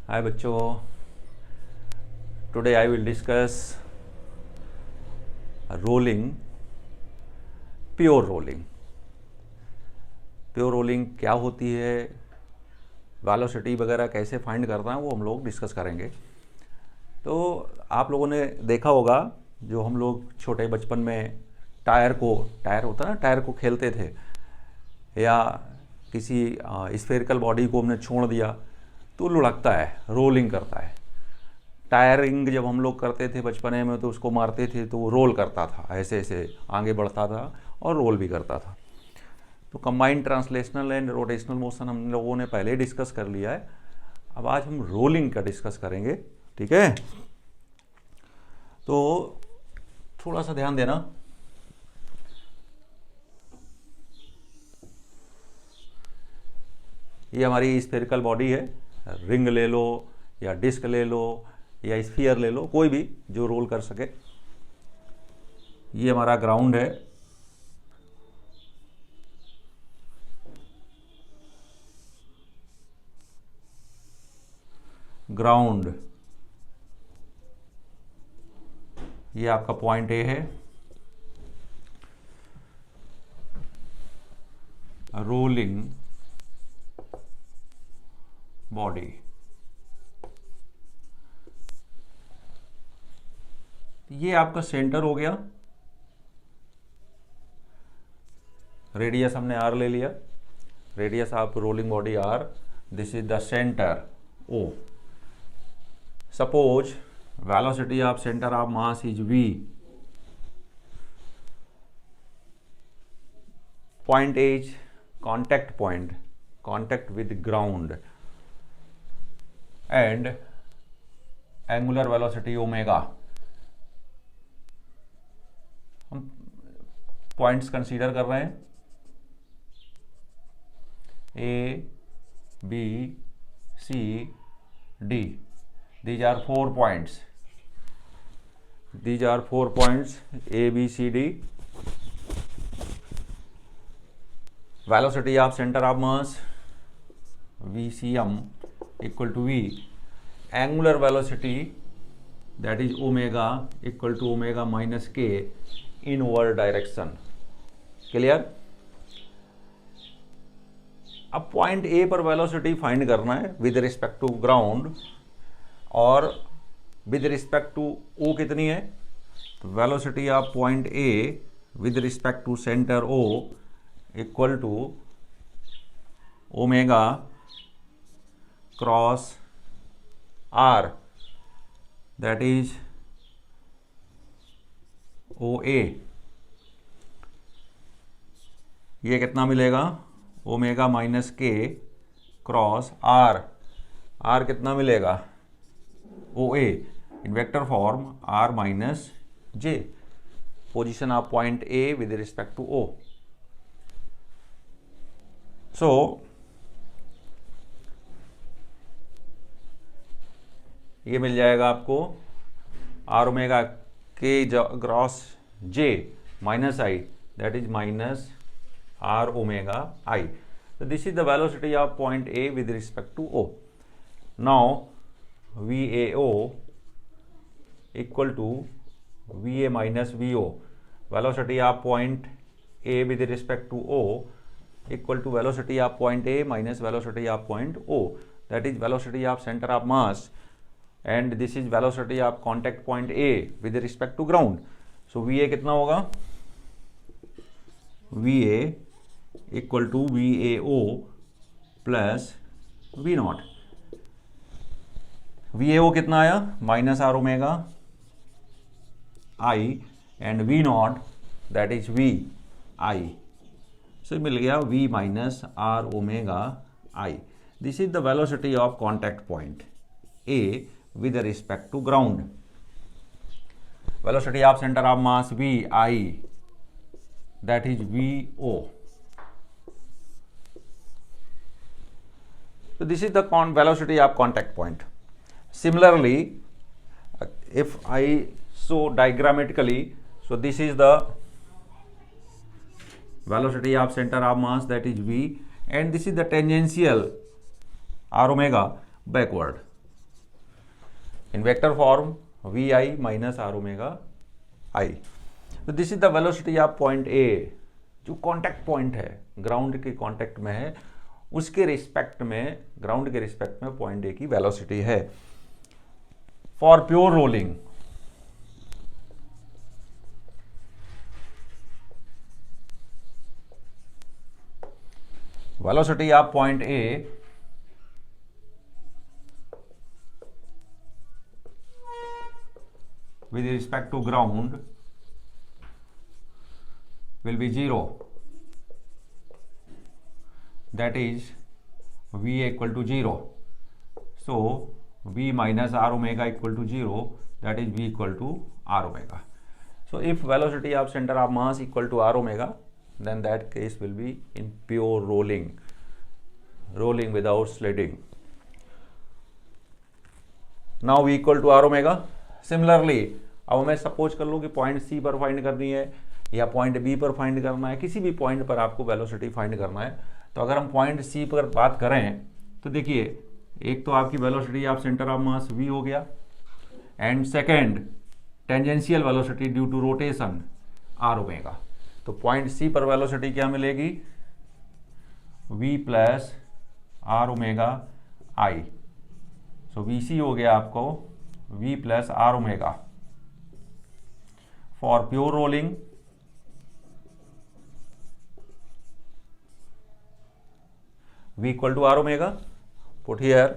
हाय बच्चों, today I will discuss rolling, pure rolling. Pure rolling क्या होती है, वेलोसिटी वगैरह कैसे फाइंड करना है, वो हम लोग डिस्कस करेंगे। तो आप लोगों ने देखा होगा, जो हम लोग छोटे बचपन में टायर होता है ना, टायर को खेलते थे, या किसी स्फेरिकल बॉडी को हमने छोड़ दिया तो लुढ़कता है, रोलिंग करता है। टायरिंग जब हम लोग करते थे बचपने में तो उसको मारते थे तो वो रोल करता था, ऐसे ऐसे आगे बढ़ता था और रोल भी करता था। तो combined translational and rotational motion हम लोगों ने पहले डिस्कस कर लिया है। अब आज हम रोलिंग का डिस्कस करेंगे, ठीक है। तो थोड़ा सा ध्यान देना। ये हमारी स्फेरिकल बॉडी है, रिंग ले लो या डिस्क ले लो या स्फीयर ले लो, कोई भी जो रोल कर सके। ये हमारा ग्राउंड है, ग्राउंड। ये आपका पॉइंट ए है। रोलिंग बॉडी, ये आपका सेंटर हो गया। रेडियस हमने आर ले लिया, radius of rolling body R, this is the centre O. Suppose velocity of centre of mass is v, point A is contact point, contact with ground, and angular velocity omega। हम points consider कर रहे हैं, A, B, C, D। These are 4 points. These are 4 points A, B, C, D. Velocity of center of mass VCM equal to V. Angular velocity, that is omega, equal to omega minus k inward direction. Clear? अब point A पर velocity find करना है with respect to ground, और with respect to O कितनी है। तो velocity of point A with respect to centre O equal to omega cross R, that is O A. ये कितना मिलेगा, omega minus K cross R. R कितना मिलेगा, O A, in vector form R minus J, position of point A with respect to O. So ये मिल जाएगा आपको R omega के cross J minus I, that is minus R omega I. So this is the velocity of point A with respect to O. Now VAO equal to VA minus VO. Velocity of point A with respect to O equal to velocity of point A minus velocity of point O. That is velocity of center of mass, and this is velocity of contact point A with respect to ground. So VA कितना होगा, VA equal to VAO plus V naught. VAO कितना आया, minus R omega I, and V naught that is V I. So मिल गया V minus R omega I. This is the velocity of contact point A with respect to ground. Velocity of centre of mass V I, that is VO। So this is the velocity of contact point. Similarly, if I show diagrammatically, so this is the velocity of center of mass, that is V, and this is the tangential r omega backward. in vector form vi minus r omega I. तो this is the velocity of point ए, जो contact point है, ground के contact में है, उसके respect में, ground के respect में पॉइंट ए की वेलोसिटी है for pure rolling. Velocity of point A with respect to ground will be 0, that is v equal to 0. So v minus r omega equal to 0, that is v equal to r omega. So if velocity of center of mass equal to r omega, then that case will be in pure rolling without sliding. Now v equal to r omega. Similarly अब मैं suppose कर लूँ कि point C पर find करनी है या point B पर फाइंड करना है, किसी भी पॉइंट पर आपको वेलोसिटी फाइंड करना है। तो अगर हम पॉइंट सी पर बात करें तो देखिए, एक तो आपकी velocity of centre of mass v हो गया, and second tangential velocity due to rotation r omega. तो पॉइंट सी पर वेलोसिटी क्या मिलेगी, v plus r omega I। So vc हो गया आपको v plus r omega for pure rolling v equal to r omega, put here,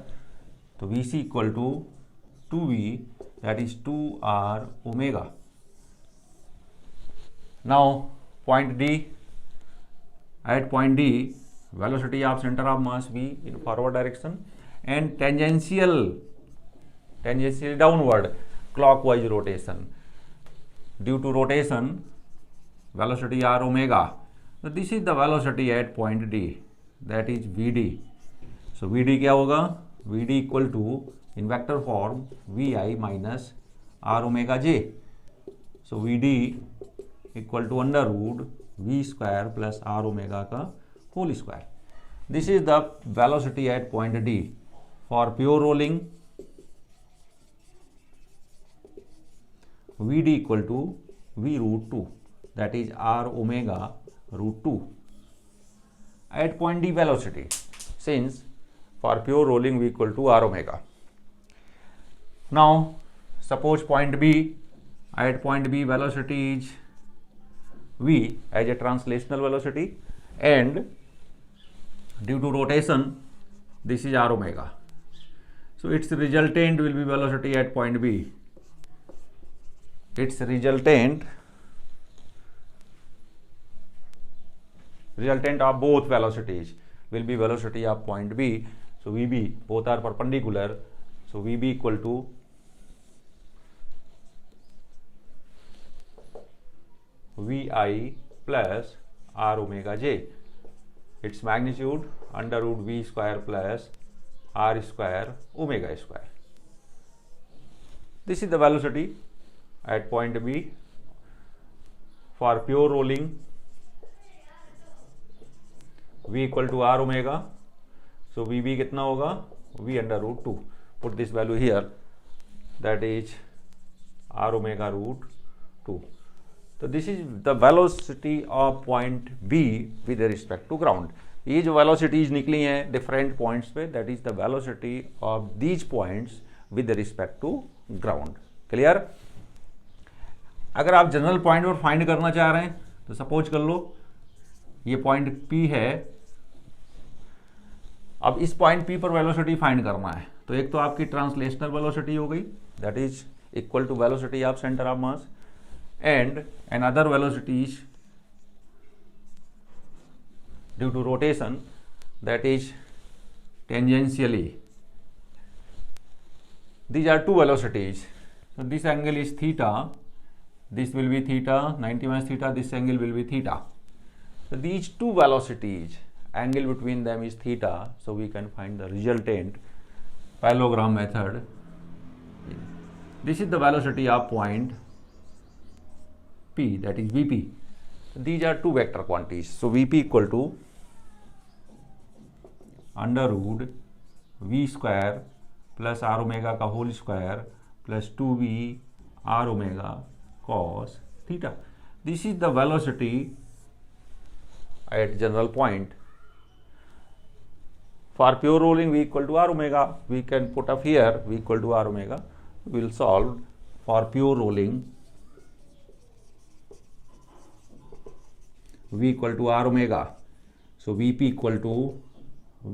तो vc equal to 2v, that is 2r omega. Now point d, at point d velocity of centre of mass v in forward direction and tangential downward clockwise rotation due to rotation velocity r omega. So this is the velocity at point D, that is vd. So vd क्या होगा, vd equal to in vector form vi minus r omega j. So vd equal to under root v square plus r omega का whole square. This is the velocity at point D for pure rolling. vd equal to v root 2, that is r omega root 2 at point D velocity, since for pure rolling v equal to r omega. Now suppose point B, at point B velocity is v as a translational velocity, and due to rotation this is r omega. So its resultant will be velocity at point B. Its resultant of both velocities will be velocity of point B. So VB, both are perpendicular. So VB equal to VI plus R omega j. Its magnitude under root V square plus R square omega square. This is the velocity at point B for pure rolling v equal to r omega. So vb कितना होगा, v under root 2. Put this value here, that is r omega root 2. So this is the velocity of point B with respect to ground. ये जो velocities निकली हैं different points पे, that is the velocity of these points with respect to ground. Clear? अगर आप general point पर find करना चाह रहे हैं तो सपोज कर लो ये पॉइंट P है। अब इस पॉइंट P पर वेलोसिटी फाइंड करना है, तो एक तो आपकी ट्रांसलेशनल वेलोसिटी हो गई, that is equal to velocity of centre of mass, and another velocity is due to rotation, that is tangentially. These are two velocities. So this angle is theta. This will be theta, 90 minus theta. This angle will be theta. So these two velocities, angle between them is theta. So we can find the resultant parallelogram method. This is the velocity of point P, that is Vp. So these are two vector quantities. So Vp equal to under root V square plus r omega का whole square plus 2v r omega cos theta. This is the velocity at general point. For pure rolling v equal to r omega, we can put up here v equal to r omega. We will solve for pure rolling v equal to r omega. So vp equal to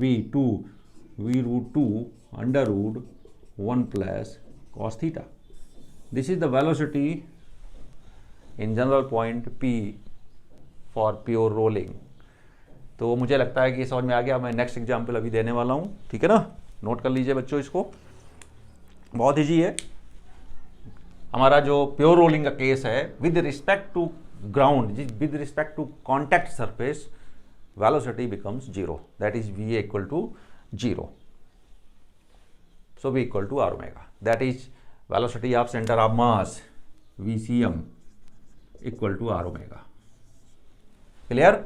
v2 v root 2 under root 1 plus cos theta. This is the velocity in general point p for pure rolling. तो मुझे लगता है कि ये समझ में आ गया. मैं नेक्स्ट एग्जाम्पल अभी देने वाला हूँ, ठीक है ना. नोट कर लीजिए बच्चों, इसको बहुत ईजी है. हमारा जो प्योर रोलिंग का केस है with respect to ground, with respect to contact surface, velocity becomes zero, that is V equal to zero. So V equal to R omega, that is velocity of centre of mass VCM equal to R omega. Clear.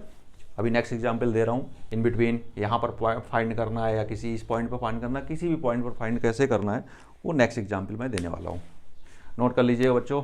अभी next example दे रहा हूँ. In between यहाँ पर find करना है या किसी इस पॉइंट पर फाइंड करना है, किसी भी पॉइंट पर फाइंड कैसे करना है वो नेक्स्ट एग्जाम्पल मैं देने वाला हूँ. नोट कर लीजिएगा बच्चों.